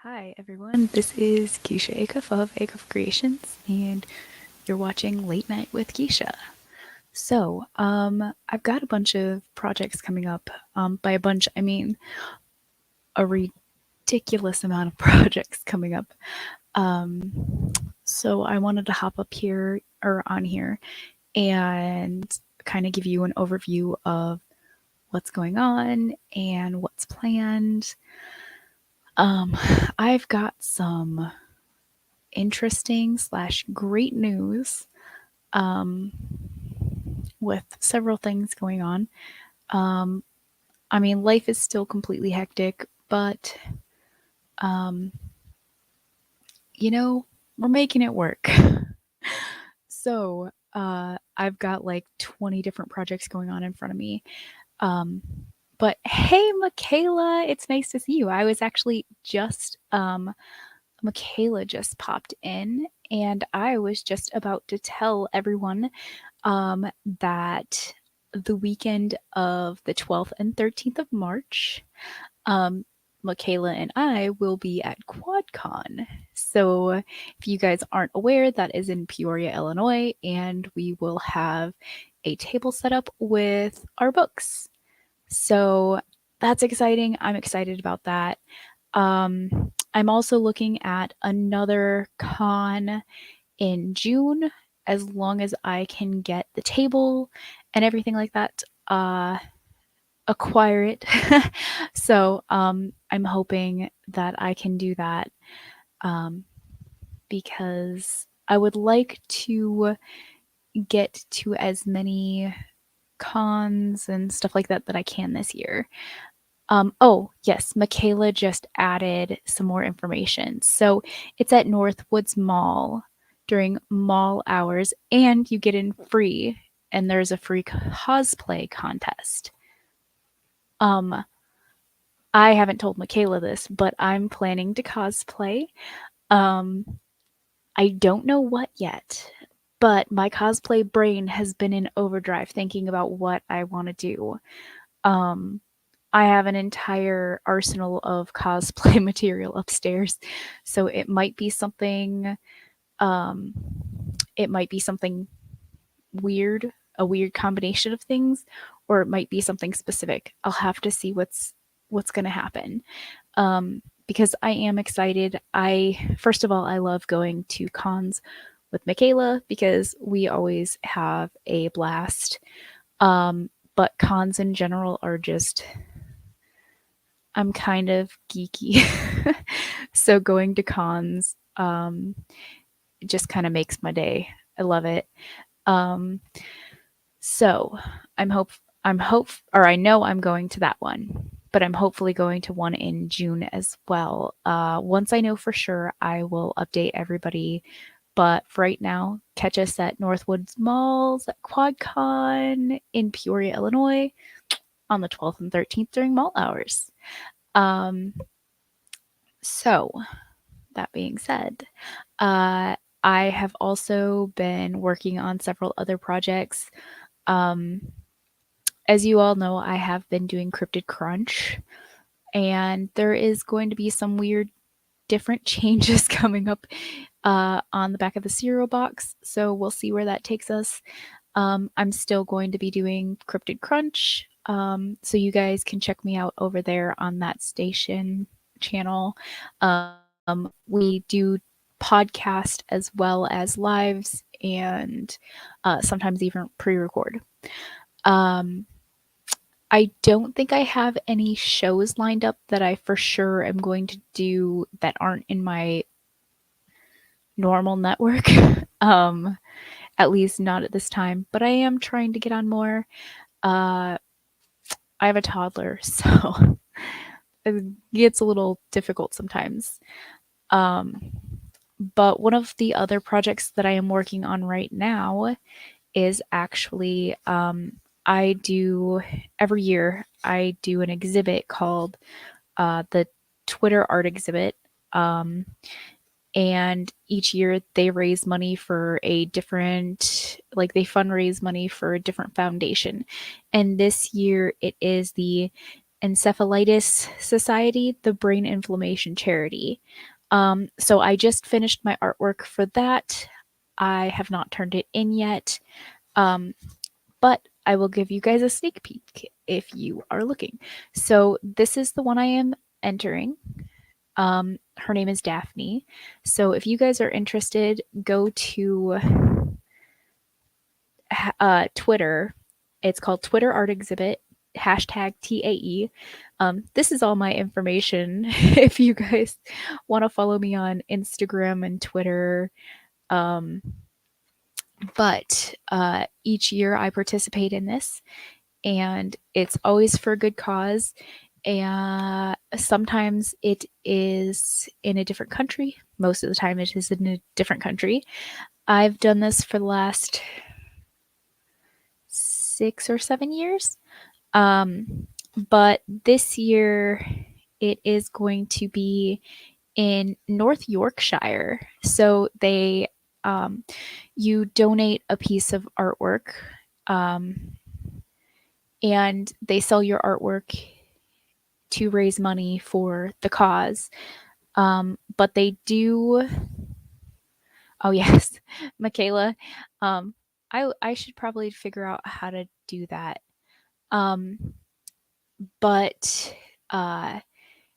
Hi everyone, this is Keisha Acuff of Acuff Creations, and you're watching Late Night with Keisha. I've got a bunch of projects coming up. By a bunch, I mean a ridiculous amount of projects coming up. So I wanted to hop up here or on here and kind of give you an overview of what's going on and what's planned. Um, I've got some interesting slash great news um, with several things going on. Um, I mean, life is still completely hectic, but um, you know, we're making it work. I've got like 20 different projects going on in front of me. Um, but hey, Michaela, it's nice to see you. I was actually just Michaela just popped in, and I was just about to tell everyone that the weekend of the 12th and 13th of March, um, Michaela and I will be at QuadCon. So, if you guys aren't aware, that is in Peoria, Illinois, and we will have a table set up with our books. So, that's exciting. I'm excited about that. I'm also looking at another con in June, as long as I can get the table and everything like that, acquire it. I'm hoping that I can do that um, because I would like to get to as many cons and stuff like that that I can this year. Oh, yes, Michaela just added some more information. So it's at Northwoods Mall during mall hours, and you get in free, and there's a free cosplay contest. Um, I haven't told Michaela this, but I'm planning to cosplay. Um, I don't know what yet, but my cosplay brain has been in overdrive thinking about what I want to do. Um, I have an entire arsenal of cosplay material upstairs, so um it might be something weird, a weird combination of things, or it might be something specific. I'll have to see what's going to happen. Because I am excited. I first of all, I love going to cons with Michaela because we always have a blast. But cons in general are just I'm kind of geeky. So going to cons just kind of makes my day. I love it. Um, so I'm hope or I know I'm going to that one, but I'm hopefully going to one in June as well. Once I know for sure, I will update everybody. But for right now, catch us at Northwoods Malls at QuadCon in Peoria, Illinois, on the 12th and 13th during mall hours. Um, so that being said, uh, I have also been working on several other projects. Um, as you all know, I have been doing Cryptid Crunch, and there is going to be some weird, different changes coming up on the back of the cereal box. So we'll see where that takes us. I'm still going to be doing Cryptid Crunch, so you guys can check me out over there on that station channel. We do podcast as well as lives and sometimes even pre-record. Um, I don't think I have any shows lined up that I for sure am going to do that aren't in my normal network. um, at least not at this time, but I am trying to get on more. Uh, I have a toddler, so it gets a little difficult sometimes. Um, but one of the other projects that I am working on right now is actually I do every year I do an exhibit called the Twitter art exhibit. Um, and each year they raise money for a different, like they fundraise money for a different foundation. And this year it is the Encephalitis Society, the brain inflammation charity. So I just finished my artwork for that. I have not turned it in yet, but I will give you guys a sneak peek if you are looking. So this is the one I am entering. Her name is Daphne. So if you guys are interested, go to Twitter. It's called Twitter Art Exhibit, hashtag TAE. This is all my information. If you guys want to follow me on Instagram and Twitter, um, but each year I participate in this, and it's always for a good cause. And sometimes it is in a different country. Most of the time, it is in a different country. I've done this for the last 6 or 7 years. But this year it is going to be in North Yorkshire. So you donate a piece of artwork, um, and they sell your artwork to raise money for the cause. But they do. Oh yes, Michaela. I should probably figure out how to do that. Um, but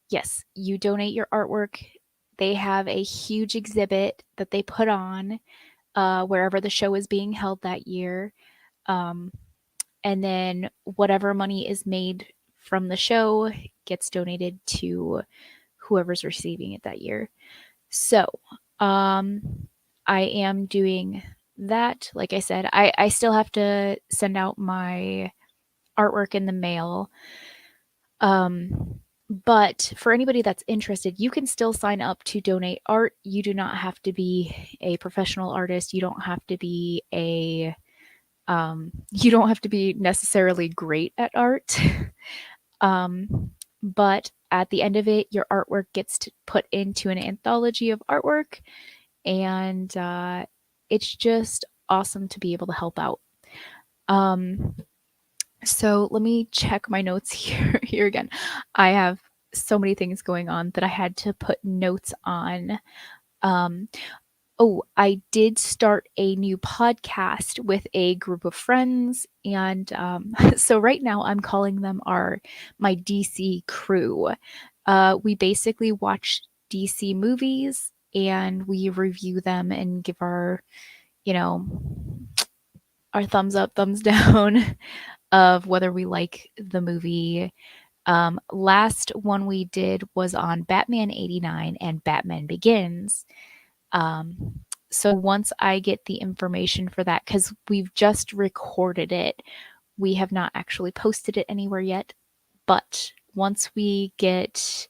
yes, you donate your artwork. They have a huge exhibit that they put on wherever the show is being held that year. Um, and then whatever money is made from the show gets donated to whoever's receiving it that year. So I am doing that. Like I said, I still have to send out my artwork in the mail. But for anybody that's interested, you can still sign up to donate art. You do not have to be a professional artist. You don't have to be you don't have to be necessarily great at art. But at the end of it, your artwork gets put into an anthology of artwork, and it's just awesome to be able to help out. So let me check my notes here again. I have so many things going on that I had to put notes on. Oh, I did start a new podcast with a group of friends, and so right now I'm calling them my DC crew. We basically watch DC movies and we review them and give you know, our thumbs up, thumbs down of whether we like the movie. Last one we did was on Batman 89 and Batman Begins. So once I get the information for that, because we've just recorded it, we have not actually posted it anywhere yet. But once we get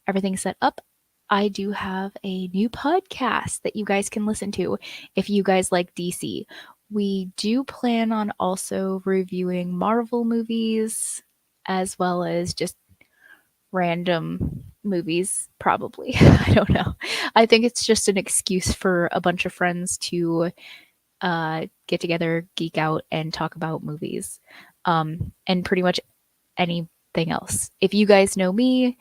everything set up, I do have a new podcast that you guys can listen to if you guys like DC. We do plan on also reviewing Marvel movies as well as just random movies, probably. I don't know. I think it's just an excuse for a bunch of friends to get together, geek out, and talk about movies, and pretty much anything else. If you guys know me,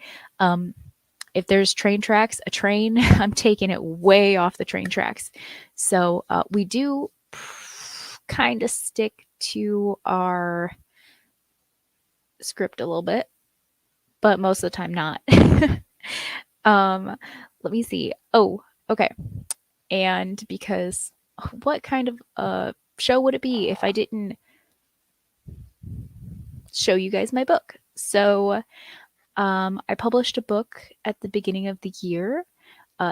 if there's train tracks, a train, I'm taking it way off the train tracks. So we do kind of stick to our script a little bit, but most of the time not. Let me see. Oh, okay. And because what kind of show would it be if I didn't show you guys my book? So I published a book at the beginning of the year.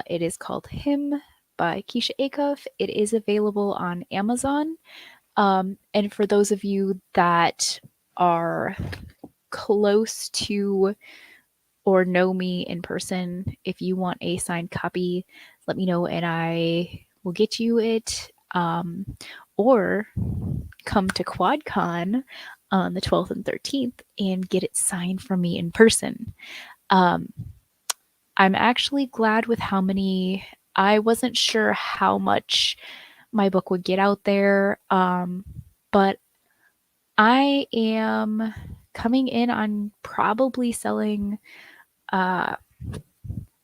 It is called Him by Keisha Acuff. It is available on Amazon. And for those of you that are close to or know me in person, if you want a signed copy, let me know and I will get you it. Or come to QuadCon on the 12th and 13th and get it signed from me in person. I'm actually glad with how many. I wasn't sure how much my book would get out there, but I am coming in on probably selling, I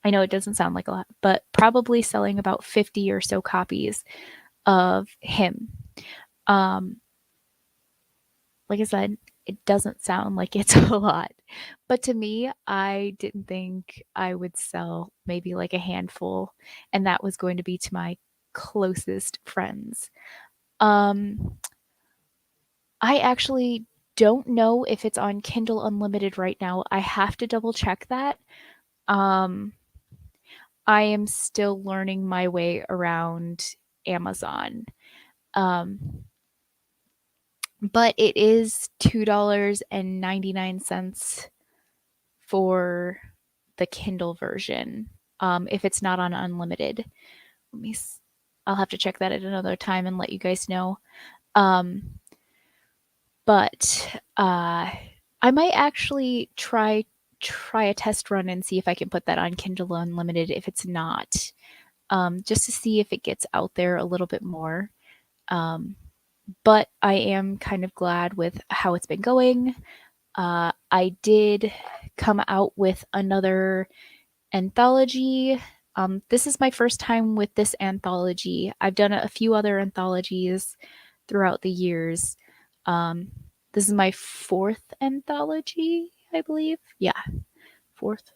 know it doesn't sound like a lot, but probably selling about 50 or so copies of him. Um, like I said, it doesn't sound like it's a lot. But to me, I didn't think I would sell maybe like a handful, and that was going to be to my closest friends. Um, I actually don't know if it's on Kindle Unlimited right now. I have to double check that. Um, I am still learning my way around Amazon. Um, but it is $2.99 for the Kindle version. If it's not on unlimited, let me. I'll have to check that at another time and let you guys know. Um, but I might actually try a test run and see if I can put that on Kindle Unlimited if it's not, just to see if it gets out there a little bit more. Um, but I am kind of glad with how it's been going. I did come out with another anthology. This is my first time with this anthology. I've done a few other anthologies throughout the years. Um, this is my fourth anthology, I believe. Yeah, fourth,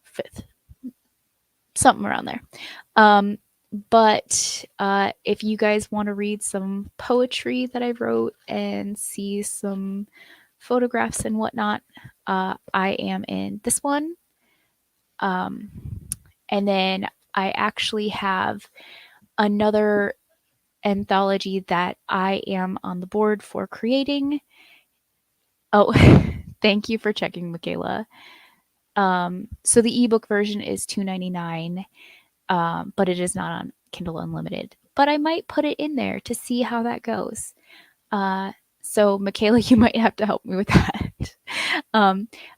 fifth, something around there. Um, but if you guys want to read some poetry that I wrote and see some photographs and whatnot, I am in this one. Um, and then I actually have another anthology that I am on the board for creating. Oh, thank you for checking, Michaela. So the ebook version is $2.99, but it is not on Kindle Unlimited. But I might put it in there to see how that goes. Uh, so Michaela, you might have to help me with that.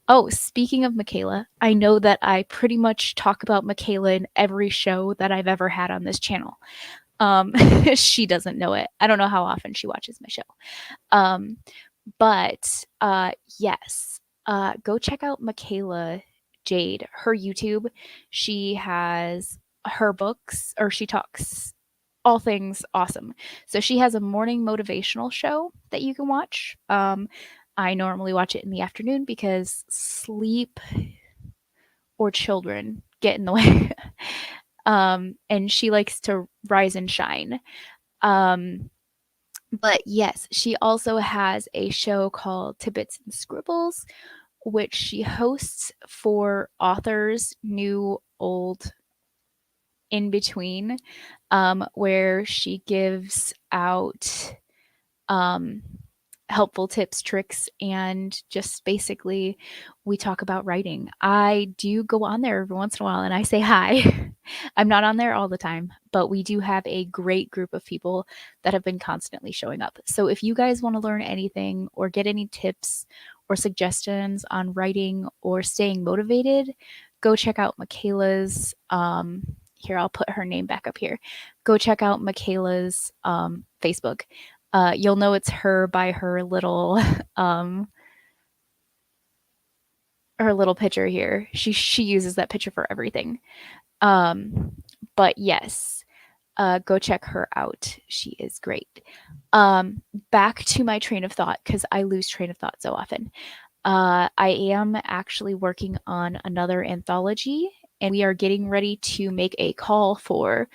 Oh, speaking of Michaela, I know that I pretty much talk about Michaela in every show that I've ever had on this channel. Um, she doesn't know it. I don't know how often she watches my show. Um, but yes, go check out Michaela Jade, her YouTube. She has her books, or she talks all things awesome. So she has a morning motivational show that you can watch. I normally watch it in the afternoon because sleep or children get in the way. And she likes to rise and shine. Um, but yes, she also has a show called Tidbits and Scribbles, which she hosts for authors, new, old, in between, where she gives out um, helpful tips, tricks, and just basically we talk about writing. I do go on there every once in a while and I say hi. I'm not on there all the time, but we do have a great group of people that have been constantly showing up. So if you guys want to learn anything or get any tips or suggestions on writing or staying motivated, go check out Michaela's. Here, I'll put her name back up here. Go check out Michaela's Facebook. You'll know it's her by her little her little picture here. She uses that picture for everything. Um, but yes, go check her out. She is great. Back to my train of thought because I lose train of thought so often. I am actually working on another anthology, and we are getting ready to make a call for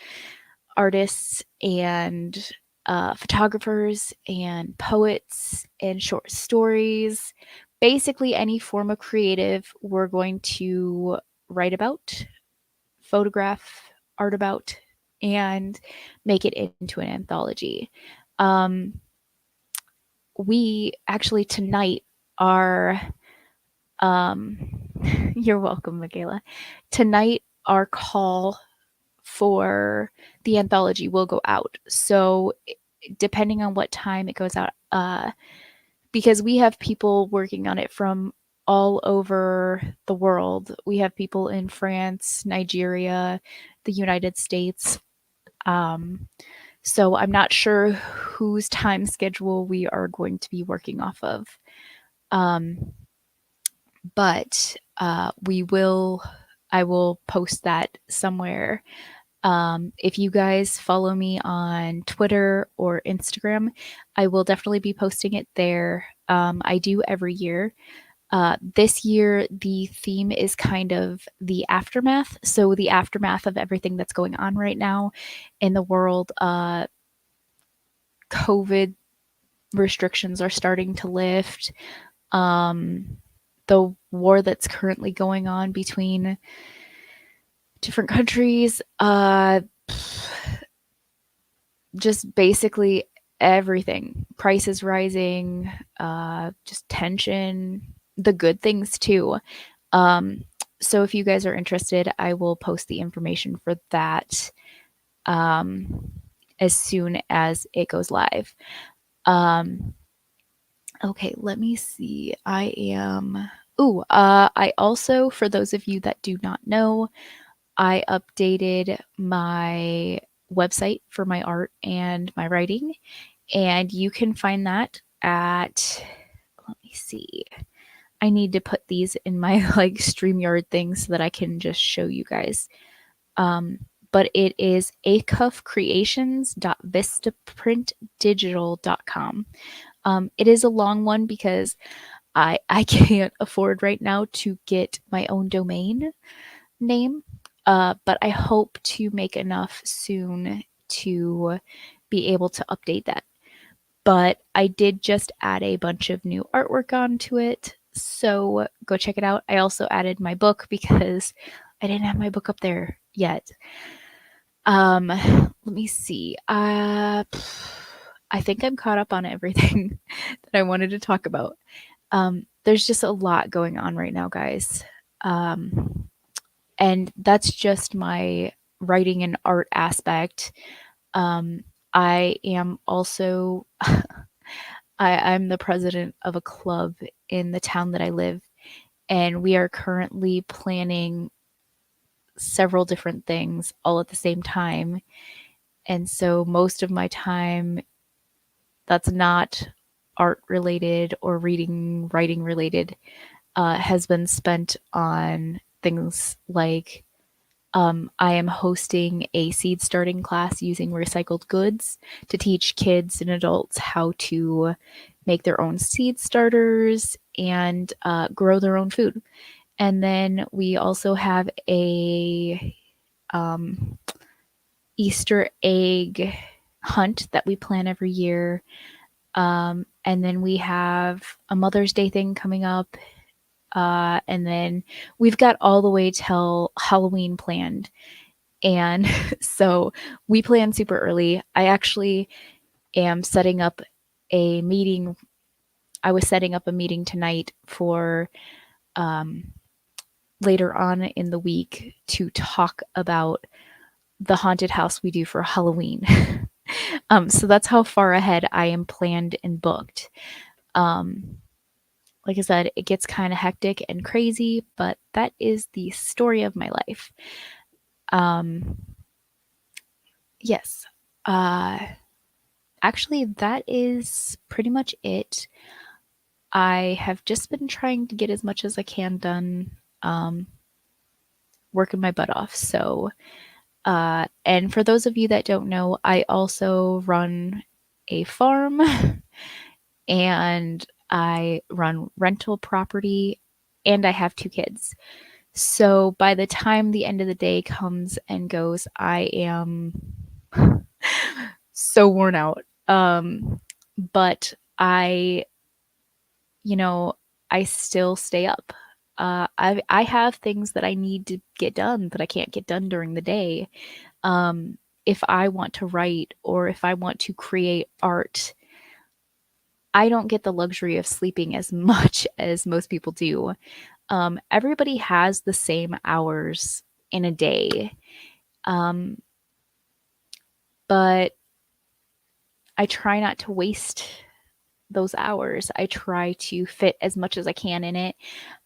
artists and photographers and poets and short stories. Basically, any form of creative we're going to write about, photograph, art about, and make it into an anthology. Um, we actually tonight are, you're welcome, Michaela. Tonight, our call for the anthology will go out. So depending on what time it goes out, because we have people working on it from all over the world. We have people in France, Nigeria, the United States. So I'm not sure whose time schedule we are going to be working off of. But I will post that somewhere. If you guys follow me on Twitter or Instagram, I will definitely be posting it there. I do every year. This year, the theme is kind of the aftermath. So, the aftermath of everything that's going on right now in the world. COVID restrictions are starting to lift. Um, the war that's currently going on between different countries. Just basically everything. Prices rising, just tension, the good things too. Um, so if you guys are interested, I will post the information for that um, as soon as it goes live. Um, okay, let me see. I also, for those of you that do not know, I updated my website for my art and my writing, and you can find that at, let me see. I need to put these in my like StreamYard thing so that I can just show you guys. But it is acuffcreations.vistaprintdigital.com. It is a long one because I can't afford right now to get my own domain name, but I hope to make enough soon to be able to update that. But I did just add a bunch of new artwork onto it, so go check it out. I also added my book because I didn't have my book up there yet. Let me see. I think I'm caught up on everything that I wanted to talk about. There's just a lot going on right now, guys. And that's just my writing and art aspect. I am also I'm the president of a club in the town that I live, and we are currently planning several different things all at the same time. And so most of my time that's not art related or writing related has been spent on things like I am hosting a seed starting class using recycled goods to teach kids and adults how to make their own seed starters and grow their own food. And then we also have a um, Easter egg hunt that we plan every year. And then we have a Mother's Day thing coming up. And then we've got all the way till Halloween planned. And so we plan super early. I actually am setting up a meeting. I was setting up a meeting tonight for later on in the week to talk about the haunted house we do for Halloween. So that's how far ahead I am planned and booked. Like I said, it gets kind of hectic and crazy, but that is the story of my life. Yes. Uh, Actually, that is pretty much it. I have just been trying to get as much as I can done, working my butt off. So, and for those of you that don't know, I also run a farm and I run rental property and I have two kids. So by the time the end of the day comes and goes, I am so worn out. But you know, I still stay up. I have things that I need to get done that I can't get done during the day. If I want to write or if I want to create art, I don't get the luxury of sleeping as much as most people do. Everybody has the same hours in a day, but I try not to waste those hours. I try to fit as much as I can in it.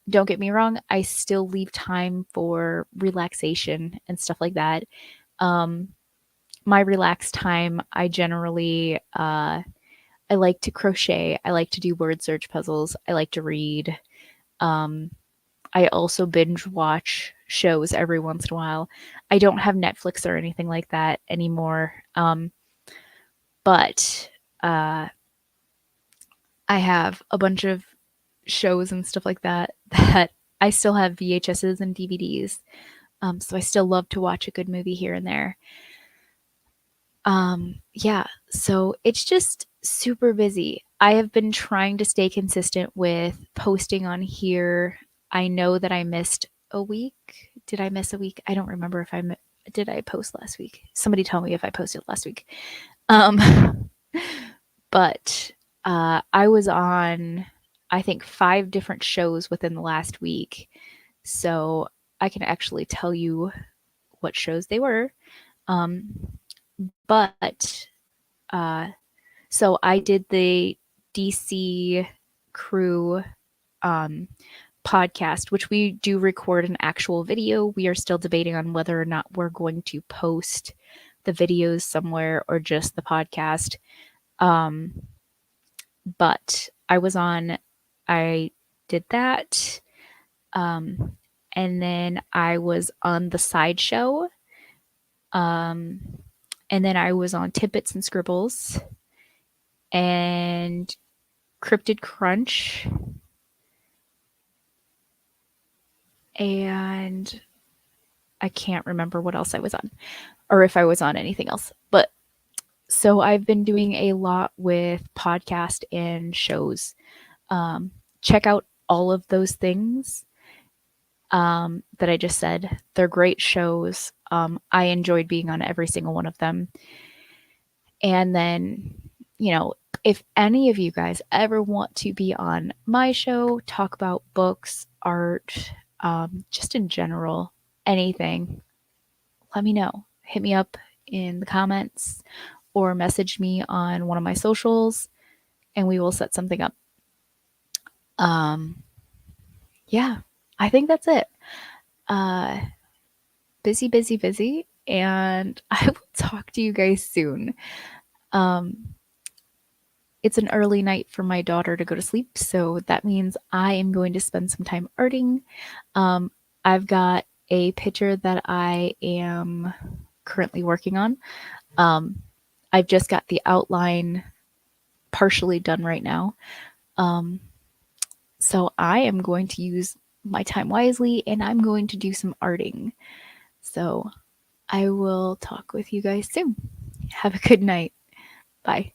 Don't get me wrong, I still leave time for relaxation and stuff like that. My relaxed time, I generally I like to crochet. I like to do word search puzzles. I like to read. Um, I also binge watch shows every once in a while. I don't have Netflix or anything like that anymore. But uh, I have a bunch of shows and stuff like that that I still have VHSs and DVDs. So I still love to watch a good movie here and there. Yeah, so it's just super busy. I have been trying to stay consistent with posting on here. I know that I missed a week. Did I miss a week? I don't remember if did I post last week. Somebody tell me if I posted last week. Um, but I was on, I think, 5 different shows within the last week. So I can actually tell you what shows they were. Um, but uh, so I did the DC crew um, podcast, which we do record an actual video. We are still debating on whether or not we're going to post the videos somewhere or just the podcast. Um, but I did that. Um, and then I was on the sideshow. Um, and then I was on Tidbits and Scribbles and Cryptid Crunch. And I can't remember what else I was on or if I was on anything else. But so I've been doing a lot with podcast and shows. Check out all of those things that I just said. They're great shows. I enjoyed being on every single one of them. And then, you know, if any of you guys ever want to be on my show, talk about books, art, just in general, anything, let me know. Hit me up in the comments or message me on one of my socials and we will set something up. Um, yeah, I think that's it. Uh, busy, busy, busy. And I will talk to you guys soon. Um, it's an early night for my daughter to go to sleep, so that means I am going to spend some time arting. Um, I've got a picture that I am currently working on. Um, I've just got the outline partially done right now. Um, so I am going to use my time wisely and I'm going to do some arting. So I will talk with you guys soon. Have a good night. Bye.